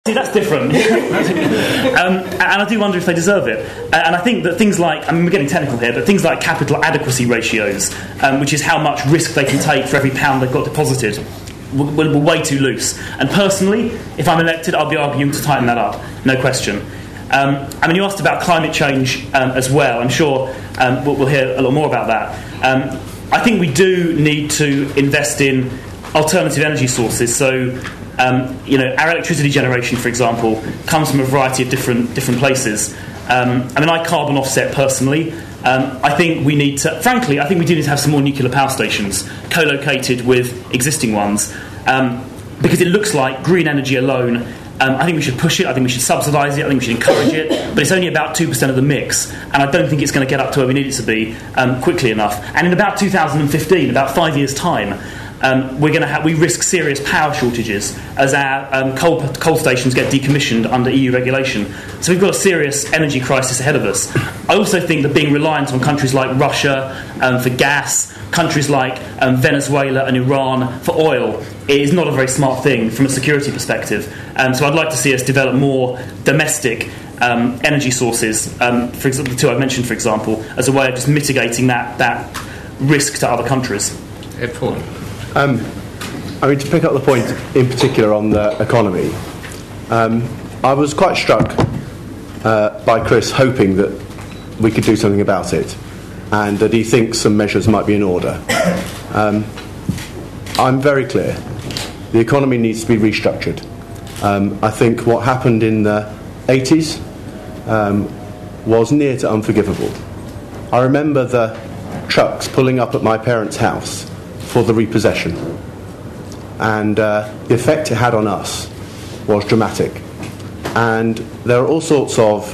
See, that's different. And I do wonder if they deserve it. And I think that things like, I mean, we're getting technical here, but things like capital adequacy ratios, which is how much risk they can take for every pound they've got deposited, were way too loose. And personally, if I'm elected, I'll be arguing to tighten that up, no question. I mean, you asked about climate change as well. I'm sure we'll hear a lot more about that. I think we do need to invest in alternative energy sources. So, our electricity generation, for example, comes from a variety of different places. I carbon offset personally. I think we need to, frankly, I think we do need to have some more nuclear power stations co-located with existing ones, because it looks like green energy alone. I think we should push it, I think we should subsidise it, I think we should encourage it, but it's only about 2% of the mix, and I don't think it's going to get up to where we need it to be quickly enough. And in about 2015, about 5 years' time, we risk serious power shortages as our coal stations get decommissioned under EU regulation. So we've got a serious energy crisis ahead of us. I also think that being reliant on countries like Russia for gas, countries like Venezuela and Iran for oil, is not a very smart thing from a security perspective. So I'd like to see us develop more domestic energy sources, for example, the two I've mentioned, for example, as a way of just mitigating that risk to other countries. Ed Ford. To pick up the point in particular on the economy, I was quite struck by Chris hoping that we could do something about it, and that he thinks some measures might be in order. I'm very clear. The economy needs to be restructured. I think what happened in the 80s was near to unforgivable. I remember the trucks pulling up at my parents' house for the repossession, and the effect it had on us was dramatic. And there are all sorts of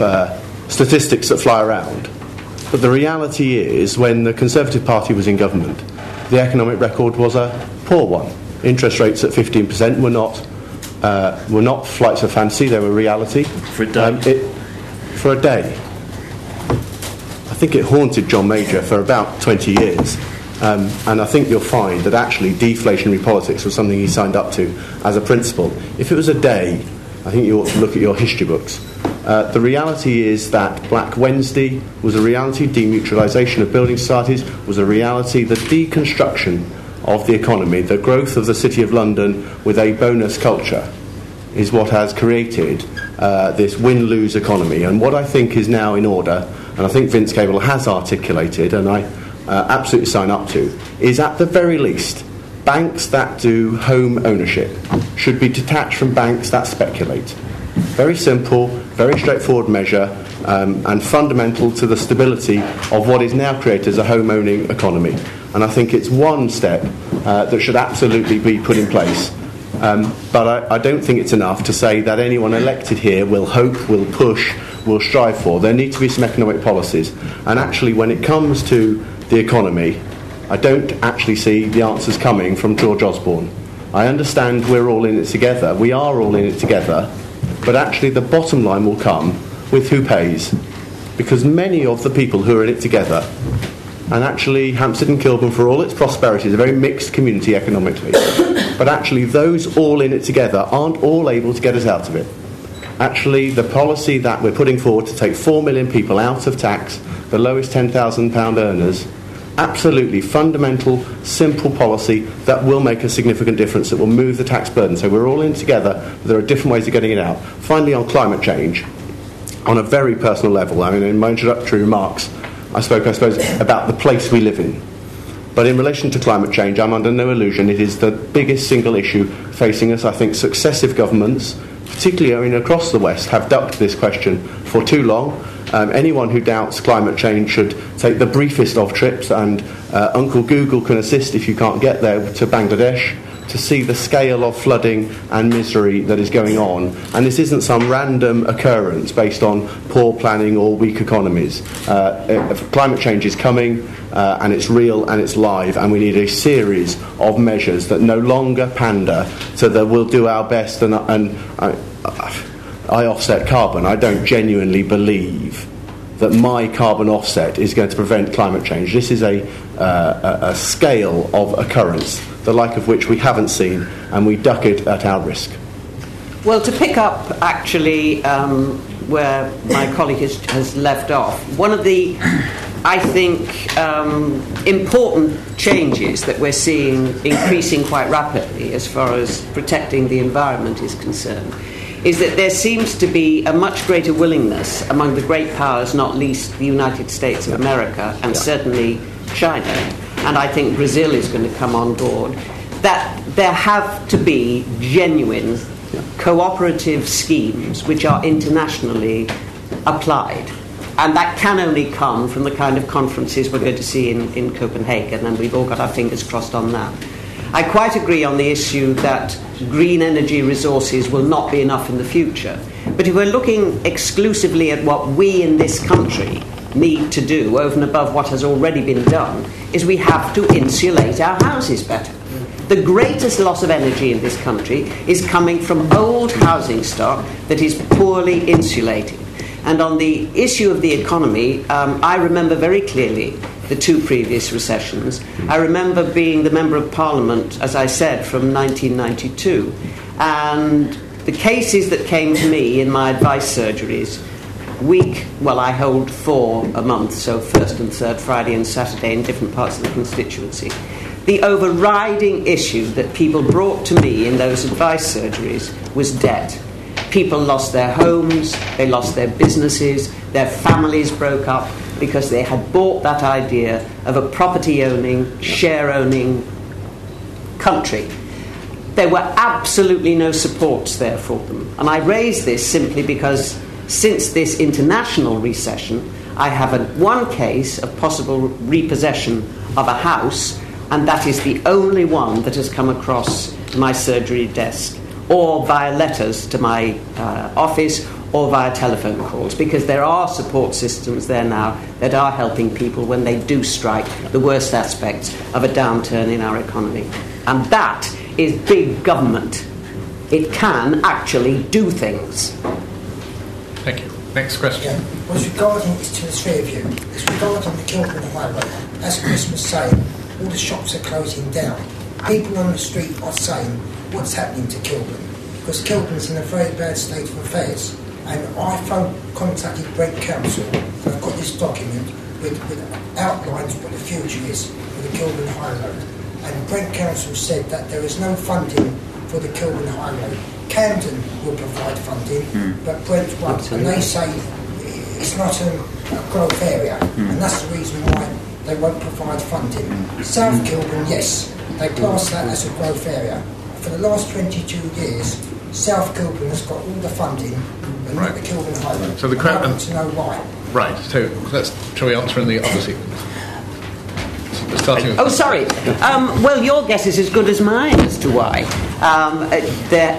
statistics that fly around, but the reality is, when the Conservative Party was in government, the economic record was a poor one. Interest rates at 15% were not flights of fantasy, they were reality. For a day. For a day. I think it haunted John Major for about 20 years. And I think you'll find that actually deflationary politics was something he signed up to as a principle. If it was a day, I think you ought to look at your history books. The reality is that Black Wednesday was a reality, demutualisation of building societies was a reality, the deconstruction of the economy, the growth of the City of London with a bonus culture is what has created this win-lose economy. And what I think is now in order, and I think Vince Cable has articulated, and I absolutely sign up to, is at the very least, banks that do home ownership should be detached from banks that speculate. Very simple, very straightforward measure, and fundamental to the stability of what is now created as a home-owning economy. And I think it's one step that should absolutely be put in place. But I don't think it's enough to say that anyone elected here will hope, will push, will strive for. There need to be some economic policies. And actually, when it comes to the economy, I don't actually see the answers coming from George Osborne. I understand we're all in it together. We are all in it together. But actually, the bottom line will come with who pays. Because many of the people who are in it together, and actually Hampstead and Kilburn, for all its prosperity, is a very mixed community economically, but actually those all in it together aren't all able to get us out of it. Actually, the policy that we're putting forward to take 4 million people out of tax, the lowest £10,000 earners, absolutely fundamental, simple policy that will make a significant difference, that will move the tax burden. So we're all in together, but there are different ways of getting it out. Finally, on climate change, on a very personal level, I mean, in my introductory remarks, I spoke, I suppose, about the place we live in. But in relation to climate change, I'm under no illusion. It is the biggest single issue facing us. I think successive governments, particularly across the West, have ducked this question for too long. Anyone who doubts climate change should take the briefest of trips, and Uncle Google can assist if you can't get there, to Bangladesh, to see the scale of flooding and misery that is going on. And this isn't some random occurrence based on poor planning or weak economies. Climate change is coming, and it's real and it's live, and we need a series of measures that no longer pander to the we'll do our best and I offset carbon. I don't genuinely believe that my carbon offset is going to prevent climate change. This is a scale of occurrence, the like of which we haven't seen, and we duck it at our risk. Well, to pick up actually where my colleague has left off, one of the, I think, important changes that we're seeing increasing quite rapidly as far as protecting the environment is concerned is that there seems to be a much greater willingness among the great powers, not least the United States of America and certainly China, and I think Brazil is going to come on board, that there have to be genuine cooperative schemes which are internationally applied. And that can only come from the kind of conferences we're going to see in Copenhagen, and we've all got our fingers crossed on that. I quite agree on the issue that green energy resources will not be enough in the future. But if we're looking exclusively at what we in this country need to do over and above what has already been done, is we have to insulate our houses better. The greatest loss of energy in this country is coming from old housing stock that is poorly insulated. And on the issue of the economy, I remember very clearly the two previous recessions. I remember being the Member of Parliament, as I said, from 1992. And the cases that came to me in my advice surgeries, I hold 4 a month, so first and third Friday and Saturday in different parts of the constituency. The overriding issue that people brought to me in those advice surgeries was debt. People lost their homes, they lost their businesses, their families broke up because they had bought that idea of a property-owning, share-owning country. There were absolutely no supports there for them. And I raise this simply because since this international recession, I have one case of possible repossession of a house, and that is the only one that has come across my surgery desk, or via letters to my office, or via telephone calls, because there are support systems there now that are helping people when they do strike the worst aspects of a downturn in our economy. And that is big government. It can actually do things. Thank you. Next question. Yeah. Was regarding, it's to the three of you, it's regarding the Kilburn Highway. As Chris was saying, all the shops are closing down. People on the street are saying, what's happening to Kilburn? Because Kilburn's in a very bad state of affairs. And I contacted Brent Council, and I've got this document with outlines what the future is for the Kilburn High Road. And Brent Council said that there is no funding for the Kilburn High Road. Camden will provide funding, but Brent won't. And they say it's not a growth area, and that's the reason why they won't provide funding. South Kilburn, yes, they class that as a growth area. For the last 22 years, South Kilburn has got all the funding, but not the Kilburn High Road. So I want to know why. Right, so shall we answer in the other sequence? Oh, sorry. Well, your guess is as good as mine as to why. There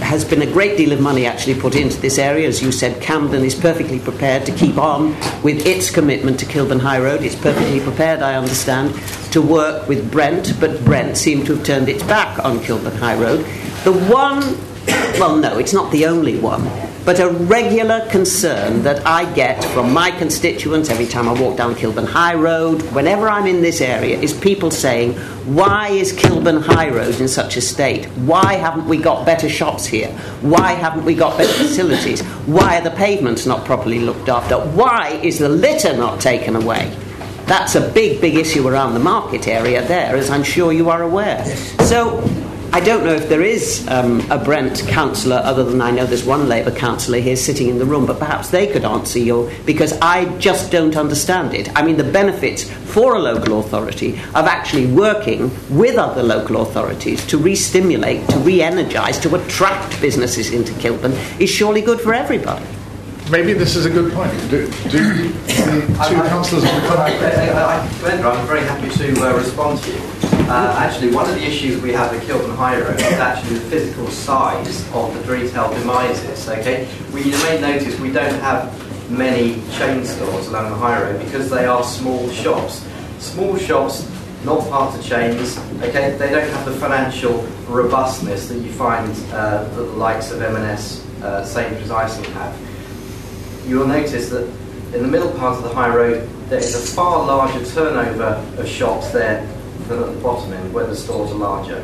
has been a great deal of money actually put into this area. As you said, Camden is perfectly prepared to keep on with its commitment to Kilburn High Road. It's perfectly prepared, I understand, to work with Brent, but Brent seemed to have turned its back on Kilburn High Road. The one, well, no, it's not the only one, but a regular concern that I get from my constituents every time I walk down Kilburn High Road, whenever I'm in this area, is people saying, why is Kilburn High Road in such a state? Why haven't we got better shops here? Why haven't we got better facilities? Why are the pavements not properly looked after? Why is the litter not taken away? That's a big, big issue around the market area there, as I'm sure you are aware. So I don't know if there is a Brent councillor, other than I know there's one Labour councillor here sitting in the room, but perhaps they could answer you, because I just don't understand it. I mean, the benefits for a local authority of actually working with other local authorities to re-stimulate, to re-energise, to attract businesses into Kilburn is surely good for everybody. Maybe this is a good point. Do two councillors on the Glenda, I'm very happy to respond to you. Actually, one of the issues we have at Kilburn High Road is actually the physical size of the retail demises. Okay, you may notice we don't have many chain stores along the high road because they are small shops. Small shops, not part of chains. Okay, they don't have the financial robustness that you find the likes of M&S, Sainsbury's, Iceland have. You will notice that in the middle part of the high road there is a far larger turnover of shops there than at the bottom end where the stores are larger.